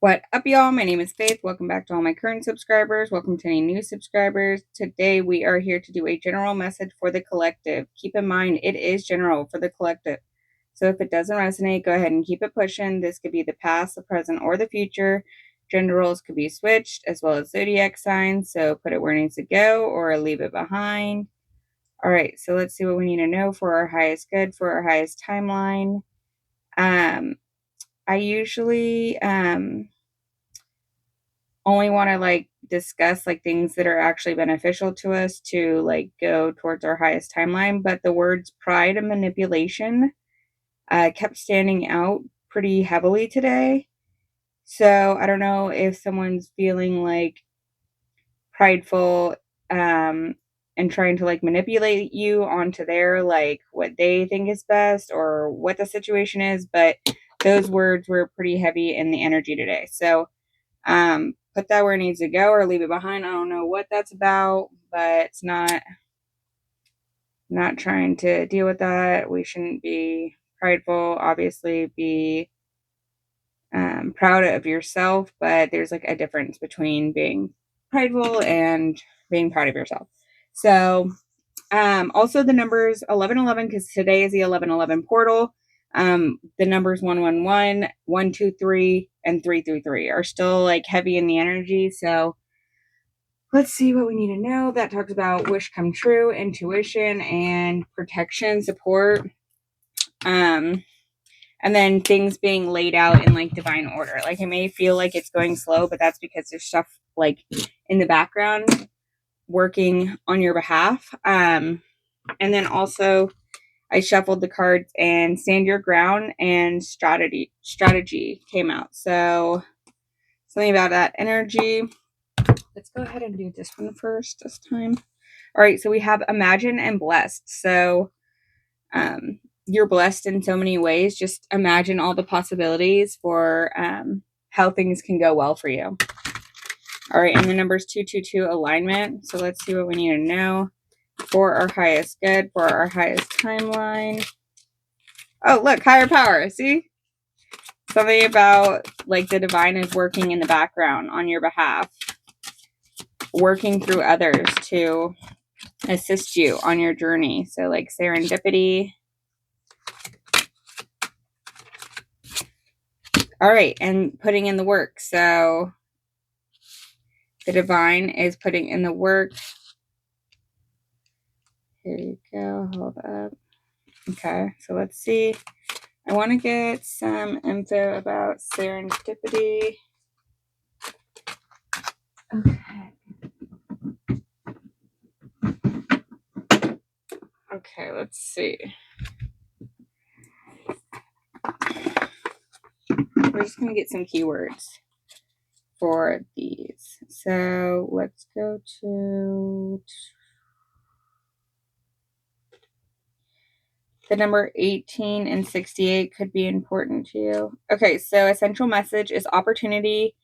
What up, y'all? My name is Faith. Welcome back to all my current subscribers. Welcome to any new subscribers. Today, we are here to do a general message for the collective. Keep in mind, it is general for the collective. So if it doesn't resonate, go ahead and keep it pushing. This could be the past, the present, or the future. Gender roles could be switched, as well as zodiac signs. So put it where it needs to go or leave it behind. All right, so let's see what we need to know for our highest good, for our highest timeline. I usually only want to discuss things that are actually beneficial to us to go towards our highest timeline, but the words pride and manipulation kept standing out pretty heavily today. So I don't know if someone's feeling prideful and trying to manipulate you onto their what they think is best or what the situation is, but those words were pretty heavy in the energy today. So put that where it needs to go or leave it behind. I don't know what that's about, but it's not trying to deal with that. We shouldn't be prideful. Obviously, be proud of yourself, but there's a difference between being prideful and being proud of yourself. So, also the numbers 1111, because today is the 1111 portal. The numbers 111, 123, and 333 are still heavy in the energy. So let's see what we need to know. That talks about wish come true, intuition, and protection, support. And then things being laid out in divine order. It may feel like it's going slow, but that's because there's stuff in the background working on your behalf. And then also I shuffled the cards and stand your ground and strategy came out. So something about that energy. Let's go ahead and do this one first this time. All right, so we have imagine and blessed. So you're blessed in so many ways. Just imagine all the possibilities for how things can go well for you. All right, and the number's 222 alignment. So let's see what we need to know for our highest good, for our highest timeline. Oh, look, higher power. See? Something about the divine is working in the background on your behalf, working through others to assist you on your journey. So serendipity. All right, and putting in the work. So the divine is putting in the work. Here you go. Hold up. Okay, so let's see. I want to get some info about serendipity. Okay. Okay, let's see. We're just going to get some keywords for these. So let's go to the number 18 and 68 could be important to you. Okay, so essential message is opportunity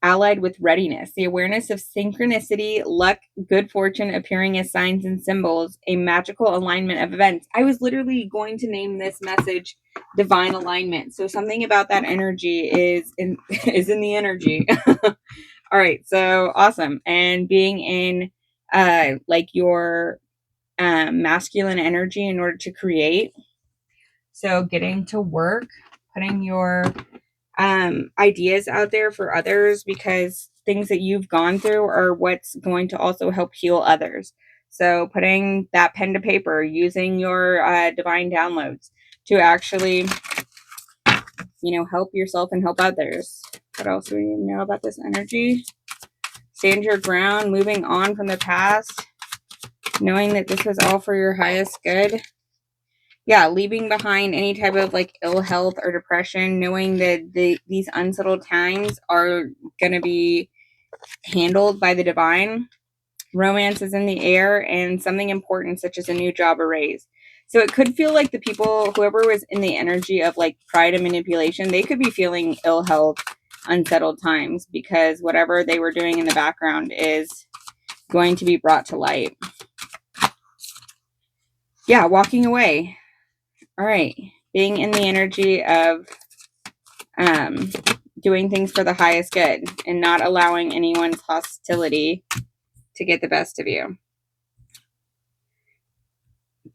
allied with readiness, the awareness of synchronicity, luck, good fortune appearing as signs and symbols, a magical alignment of events. I was literally going to name this message divine alignment. So something about that energy is in the energy. All right, so awesome. And being in your masculine energy in order to create. So getting to work, putting your ideas out there for others, because things that you've gone through are what's going to also help heal others. So putting that pen to paper, using your divine downloads to actually, help yourself and help others. What else do we need to know about this energy? Stand your ground, moving on from the past, knowing that this was all for your highest good. Yeah, leaving behind any type of ill health or depression, knowing that these unsettled times are going to be handled by the divine. Romance is in the air, and something important such as a new job or raise. So it could feel like the people, whoever was in the energy of pride and manipulation, they could be feeling ill health, unsettled times, because whatever they were doing in the background is going to be brought to light. Yeah, walking away. All right, being in the energy of doing things for the highest good and not allowing anyone's hostility to get the best of you.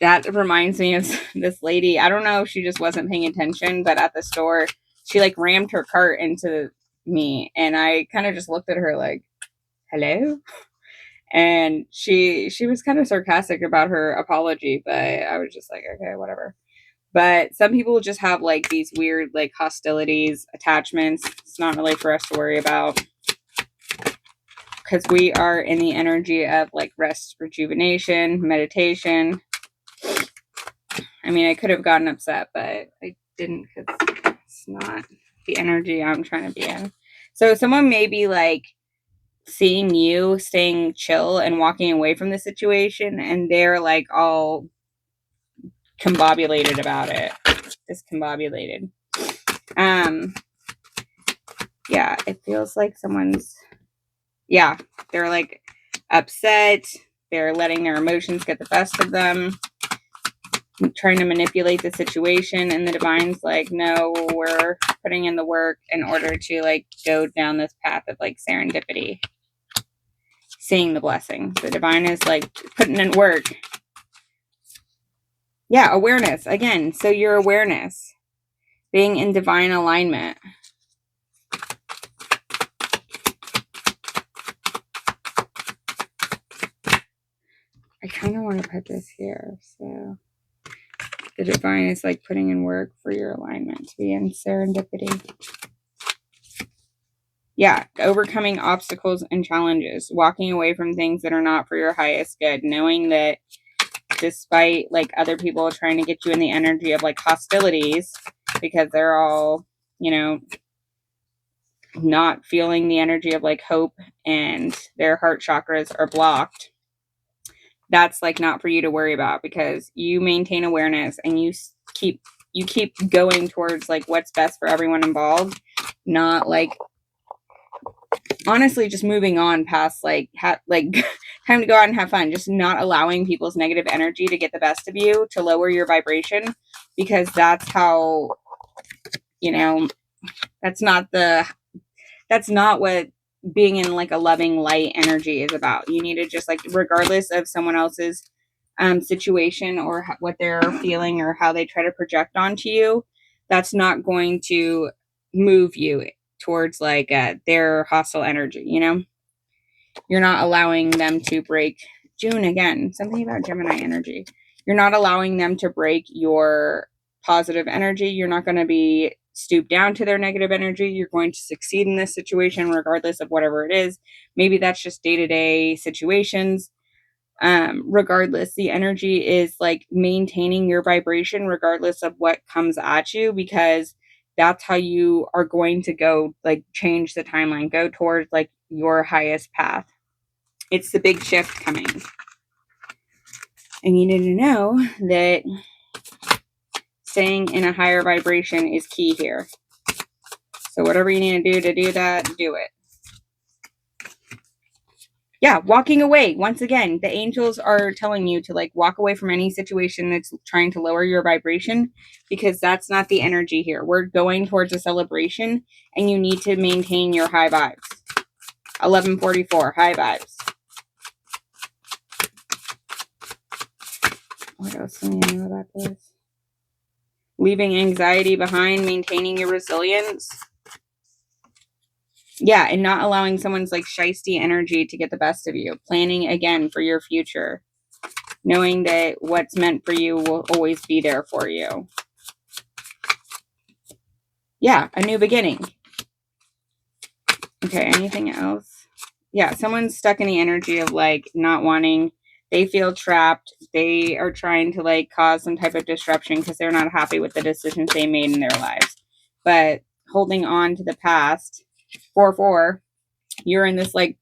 That reminds me of this lady. I don't know if she just wasn't paying attention, but at the store, she like rammed her cart into me, and I kind of just looked at her like, hello? And she was kind of sarcastic about her apology, but I was just like, okay, whatever. But some people just have like these weird like hostilities, attachments. It's not really for us to worry about, because we are in the energy of like rest, rejuvenation, meditation. I mean, I could have gotten upset, but I didn't, because it's not the energy I'm trying to be in. So someone may be like seeing you staying chill and walking away from the situation, and they're like all combobulated about it. Discombobulated. Yeah, it feels like someone's, yeah, they're like upset. They're letting their emotions get the best of them, trying to manipulate the situation, and the divine's like, no, we're putting in the work in order to like go down this path of like serendipity, seeing the blessing. The divine is like putting in work. Yeah, awareness again. So your awareness, being in divine alignment. I kind of want to put this here. So the divine is like putting in work for your alignment to be in serendipity. Yeah, overcoming obstacles and challenges, walking away from things that are not for your highest good, knowing that despite like other people trying to get you in the energy of like hostilities, because they're all, you know, not feeling the energy of like hope, and their heart chakras are blocked, that's like not for you to worry about, because you maintain awareness and you keep going towards like what's best for everyone involved, not like honestly just moving on past like time to go out and have fun, just not allowing people's negative energy to get the best of you, to lower your vibration, because that's how, you know, that's not what being in like a loving light energy is about. You need to just like, regardless of someone else's situation or what they're feeling or how they try to project onto you, that's not going to move you towards like their hostile energy. You know, you're not allowing them to break. June again, something about Gemini energy. You're not allowing them to break your positive energy. You're not going to be stoop down to their negative energy. You're going to succeed in this situation regardless of whatever it is. Maybe that's just day-to-day situations. Regardless, the energy is like maintaining your vibration regardless of what comes at you, because that's how you are going to go like change the timeline, go towards like your highest path. It's the big shift coming. And you need to know that staying in a higher vibration is key here. So whatever you need to do that, do it. Yeah, walking away. Once again, the angels are telling you to like walk away from any situation that's trying to lower your vibration, because that's not the energy here. We're going towards a celebration, and you need to maintain your high vibes. 1144, high vibes. What else do you know about this? Leaving anxiety behind, maintaining your resilience. Yeah, and not allowing someone's like shisty energy to get the best of you. Planning again for your future. Knowing that what's meant for you will always be there for you. Yeah, a new beginning. Okay, anything else? Yeah, someone's stuck in the energy of like not wanting, they feel trapped. They are trying to like cause some type of disruption because they're not happy with the decisions they made in their lives. But holding on to the past, 4-4, you're in this like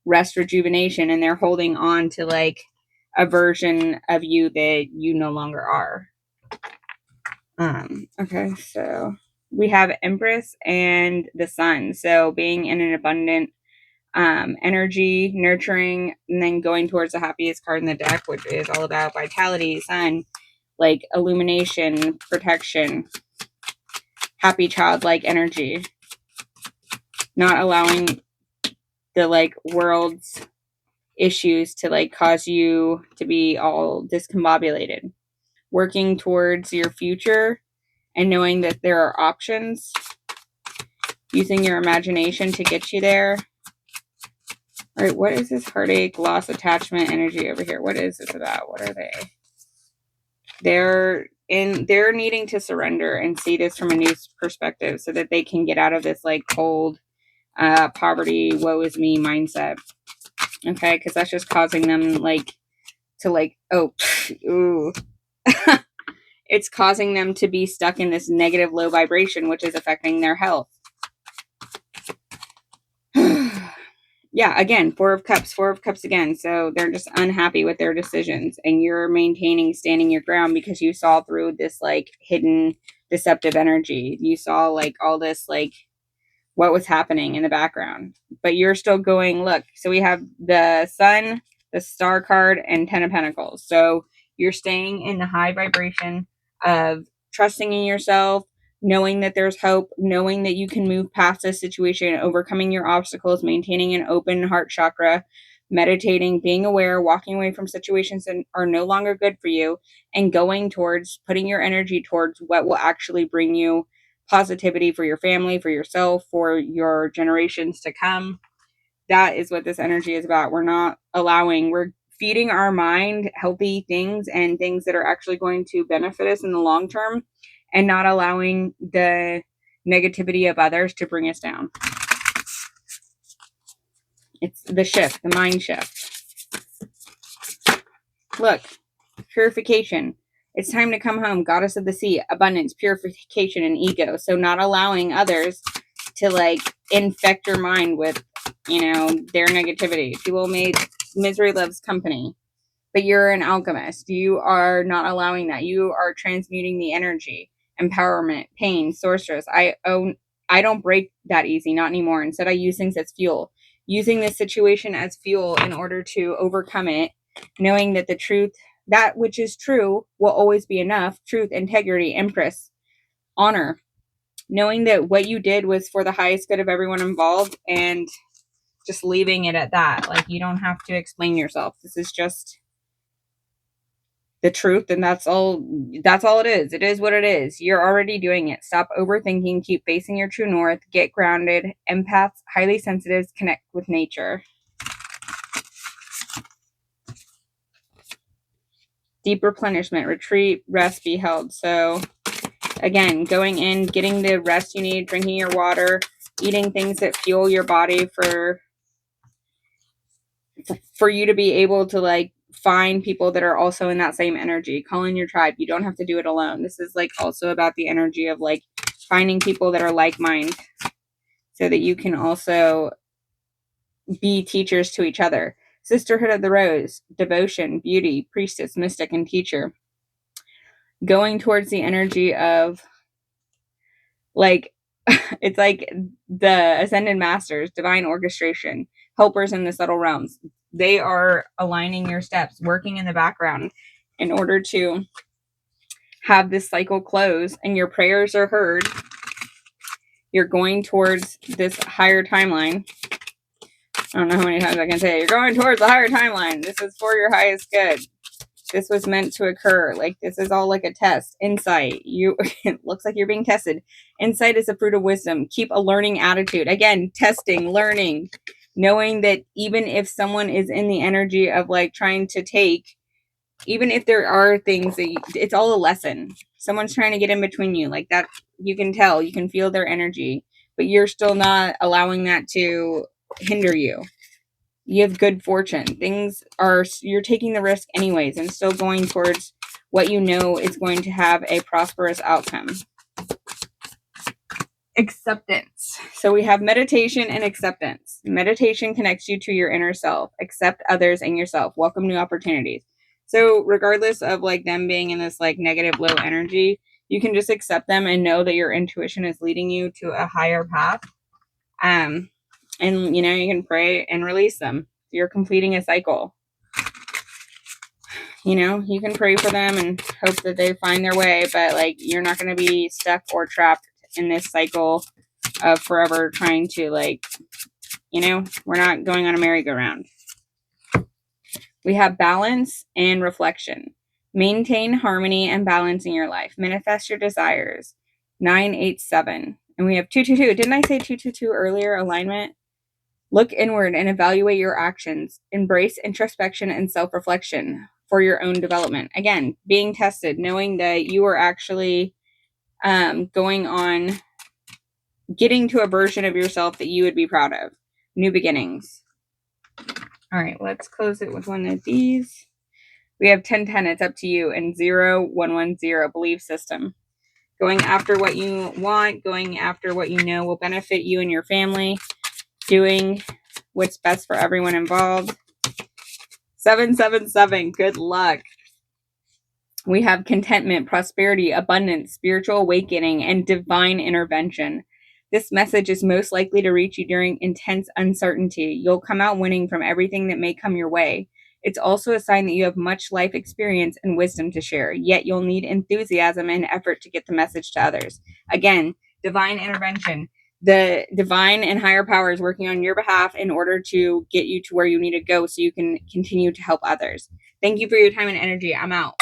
rest rejuvenation, and they're holding on to like a version of you that you no longer are. Okay, so we have Empress and the Sun. So being in an abundant energy, nurturing, and then going towards the happiest card in the deck, which is all about vitality, Sun, like illumination, protection, happy childlike energy. not allowing the like world's issues to like cause you to be all discombobulated. Working towards your future and knowing that there are options, using your imagination to get you there. All right, what is this heartache, loss, attachment energy over here? What is this about? What are they? They're needing to surrender and see this from a new perspective so that they can get out of this like cold poverty, woe is me mindset. Okay, because that's just causing them like to like, oh, ooh. It's causing them to be stuck in this negative low vibration, which is affecting their health. Yeah, again, Four of Cups again. So they're just unhappy with their decisions, and you're maintaining, standing your ground because you saw through this like hidden deceptive energy. You saw like all this like what was happening in the background, but you're still going, look. So we have the Sun, the Star card, and Ten of Pentacles. So you're staying in the high vibration of trusting in yourself, knowing that there's hope, knowing that you can move past this situation, overcoming your obstacles, maintaining an open heart chakra, meditating, being aware, walking away from situations that are no longer good for you, and going towards putting your energy towards what will actually bring you positivity for your family, for yourself, for your generations to come. That is what this energy is about. We're feeding our mind healthy things and things that are actually going to benefit us in the long term, and not allowing the negativity of others to bring us down. It's the shift, the mind shift. Look, purification. It's time to come home. Goddess of the sea, abundance, purification, and ego. So not allowing others to like infect your mind with, their negativity. People made misery loves company, but you're an alchemist. You are not allowing that. You are transmuting the energy, empowerment, pain, sorceress. I don't break that easy, not anymore. Instead, I use things as fuel, using this situation as fuel in order to overcome it, knowing that the truth, that which is true, will always be enough. Truth, integrity, empress, honor, knowing that what you did was for the highest good of everyone involved, and just leaving it at that. Like, you don't have to explain yourself. This is just the truth, and that's all it is. It is what it is. You're already doing it. Stop overthinking. Keep facing your true north. Get grounded. Empaths, highly sensitives, connect with nature. Deep replenishment, retreat, rest, be held. So again, going in, getting the rest you need, drinking your water, eating things that fuel your body for you to be able to like find people that are also in that same energy. Call in your tribe. You don't have to do it alone. This is like also about the energy of like finding people that are like mind, so that you can also be teachers to each other. Sisterhood of the Rose, devotion, beauty, priestess, mystic, and teacher. Going towards the energy of like, it's like the ascended masters, divine orchestration, helpers in the subtle realms. They are aligning your steps, working in the background in order to have this cycle close, and your prayers are heard. You're going towards this higher timeline. I don't know how many times I can say it. You're going towards the higher timeline. This is for your highest good. This was meant to occur. Like, this is all like a test. Insight. It looks like you're being tested. Insight is a fruit of wisdom. Keep a learning attitude. Again, testing, learning, knowing that even if someone is in the energy of like trying to take, even if there are things that it's all a lesson. Someone's trying to get in between you, like that. You can tell, you can feel their energy, but you're still not allowing that to hinder you. You have good fortune. You're taking the risk anyways, and still going towards what you know is going to have a prosperous outcome. Acceptance. So we have meditation and acceptance. Meditation connects you to your inner self. Accept others and yourself. Welcome new opportunities. So regardless of like them being in this like negative low energy, you can just accept them and know that your intuition is leading you to a higher path. And you can pray and release them. You're completing a cycle. You can pray for them and hope that they find their way, but like, you're not going to be stuck or trapped in this cycle of forever trying to, like, you know, we're not going on a merry-go-round. We have balance and reflection. Maintain harmony and balance in your life. Manifest your desires. 987. And we have 222. Didn't I say 222 earlier? Alignment. Look inward and evaluate your actions. Embrace introspection and self-reflection for your own development. Again, being tested, knowing that you are actually going on, getting to a version of yourself that you would be proud of. New beginnings. All right, let's close it with one of these. We have 1010, it's up to you, and 0110, belief system. Going after what you want, going after what you know will benefit you and your family, doing what's best for everyone involved. 777, good luck. We have contentment, prosperity, abundance, spiritual awakening, and divine intervention. This message is most likely to reach you during intense uncertainty. You'll come out winning from everything that may come your way. It's also a sign that you have much life experience and wisdom to share, yet you'll need enthusiasm and effort to get the message to others. Again, divine intervention. The divine and higher power is working on your behalf in order to get you to where you need to go so you can continue to help others. Thank you for your time and energy. I'm out.